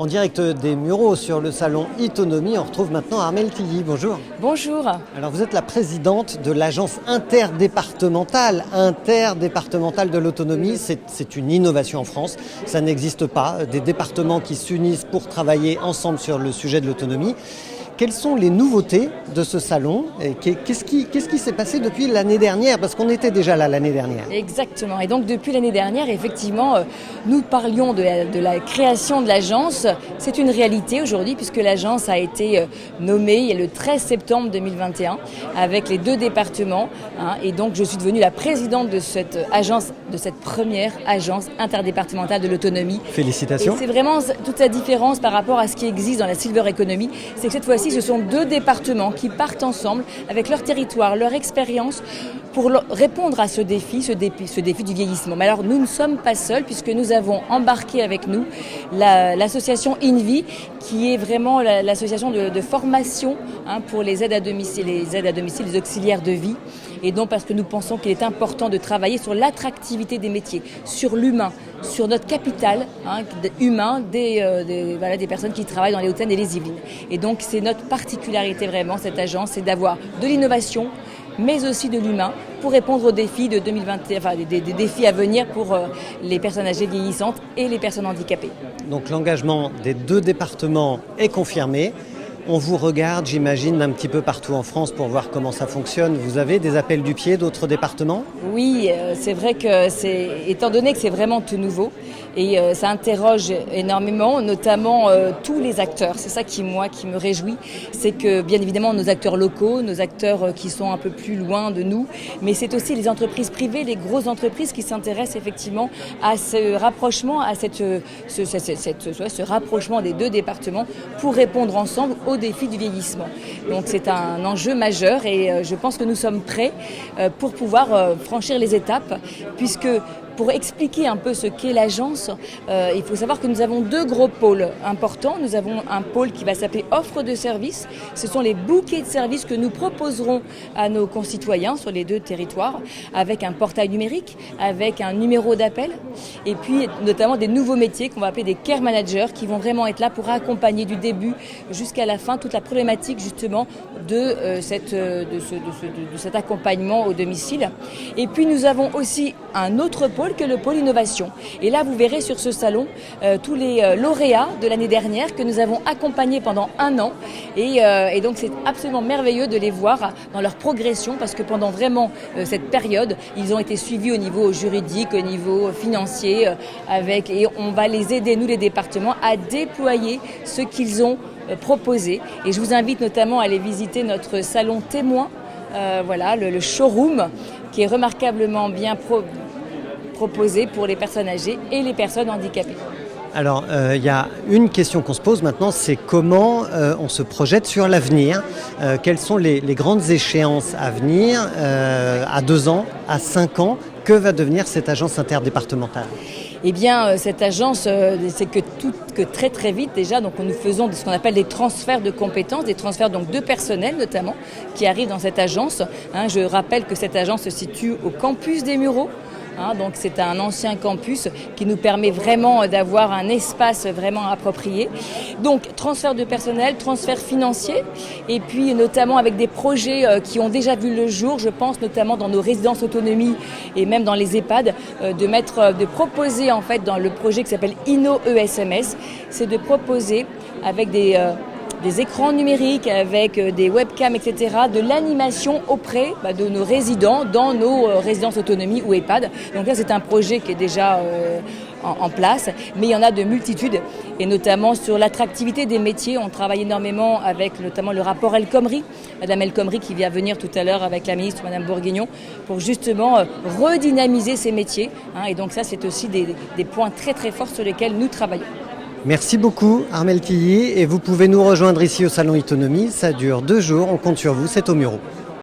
En direct des Mureaux sur le salon Itonomie, on retrouve maintenant Armelle Tilly. Bonjour. Bonjour. Alors vous êtes la présidente de l'agence interdépartementale de l'autonomie. C'est une innovation en France. Ça n'existe pas. Des départements qui s'unissent pour travailler ensemble sur le sujet de l'autonomie. Quelles sont les nouveautés de ce salon et qu'est-ce qui s'est passé depuis l'année dernière? Parce qu'on était déjà là l'année dernière. Exactement. Et donc depuis l'année dernière, effectivement, nous parlions de la création de l'agence. C'est une réalité aujourd'hui puisque l'agence a été nommée le 13 septembre 2021 avec les 2 départements. Et donc je suis devenue la présidente de cette agence, de cette première agence interdépartementale de l'autonomie. Félicitations. Et c'est vraiment toute la différence par rapport à ce qui existe dans la Silver Economy. C'est que cette fois-ci, ce sont 2 départements qui partent ensemble avec leur territoire, leur expérience pour répondre à ce défi du vieillissement. Mais alors nous ne sommes pas seuls puisque nous avons embarqué avec nous l'association INVI qui est vraiment l'association de formation pour les aides à domicile, les auxiliaires de vie. Et donc parce que nous pensons qu'il est important de travailler sur l'attractivité des métiers, sur l'humain, sur notre capital humain des personnes qui travaillent dans les Hauts-de-Seine et les Yvelines. Et donc c'est notre particularité vraiment, cette agence, c'est d'avoir de l'innovation, mais aussi de l'humain pour répondre aux défis de 2021, des défis à venir pour les personnes âgées vieillissantes et les personnes handicapées. Donc l'engagement des 2 départements est confirmé. On vous regarde, j'imagine, d'un petit peu partout en France pour voir comment ça fonctionne. Vous avez des appels du pied d'autres départements ? Oui, c'est vrai que étant donné que c'est vraiment tout nouveau et ça interroge énormément, notamment tous les acteurs. C'est ça qui me réjouit, c'est que bien évidemment nos acteurs locaux, nos acteurs qui sont un peu plus loin de nous, mais c'est aussi les entreprises privées, les grosses entreprises qui s'intéressent effectivement à ce rapprochement, à ce rapprochement des 2 départements pour répondre ensemble au défi du vieillissement. Donc c'est un enjeu majeur et je pense que nous sommes prêts pour pouvoir franchir les étapes puisque pour expliquer un peu ce qu'est l'agence, il faut savoir que nous avons 2 gros pôles importants. Nous avons un pôle qui va s'appeler offre de services. Ce sont les bouquets de services que nous proposerons à nos concitoyens sur les 2 territoires avec un portail numérique, avec un numéro d'appel et puis notamment des nouveaux métiers qu'on va appeler des care managers qui vont vraiment être là pour accompagner du début jusqu'à la fin toute la problématique justement de cet accompagnement au domicile. Et puis nous avons aussi un autre pôle que le pôle innovation. Et là, vous verrez sur ce salon tous les lauréats de l'année dernière que nous avons accompagnés pendant 1 an. Et donc, c'est absolument merveilleux de les voir dans leur progression parce que pendant vraiment cette période, ils ont été suivis au niveau juridique, au niveau financier, et on va les aider, nous les départements, à déployer ce qu'ils ont proposé. Et je vous invite notamment à aller visiter notre salon témoin, le showroom, qui est remarquablement bien proposé pour les personnes âgées et les personnes handicapées. Alors, il y a une question qu'on se pose maintenant, c'est comment on se projette sur l'avenir. Quelles sont les grandes échéances à venir, à 2 ans, à 5 ans? Que va devenir cette agence interdépartementale ? Eh bien, cette agence, c'est que très très vite déjà, donc nous faisons ce qu'on appelle des transferts de compétences, des transferts donc de personnel notamment, qui arrivent dans cette agence. Je rappelle que cette agence se situe au campus des Mureaux. Donc c'est un ancien campus qui nous permet vraiment d'avoir un espace vraiment approprié. Donc transfert de personnel, transfert financier et puis notamment avec des projets qui ont déjà vu le jour, je pense notamment dans nos résidences autonomie et même dans les EHPAD, de proposer en fait dans le projet qui s'appelle InnoESMS, c'est de proposer avec des écrans numériques avec des webcams, etc., de l'animation auprès de nos résidents dans nos résidences autonomie ou EHPAD. Donc là, c'est un projet qui est déjà en place, mais il y en a de multitudes, et notamment sur l'attractivité des métiers. On travaille énormément avec notamment le rapport El Khomri, Madame El Khomri qui vient venir tout à l'heure avec la ministre Madame Bourguignon, pour justement redynamiser ces métiers. Et donc ça, c'est aussi des points très très forts sur lesquels nous travaillons. Merci beaucoup Armelle Tilly et vous pouvez nous rejoindre ici au salon Itonomie. Ça dure 2 jours, on compte sur vous, c'est aux Mureaux.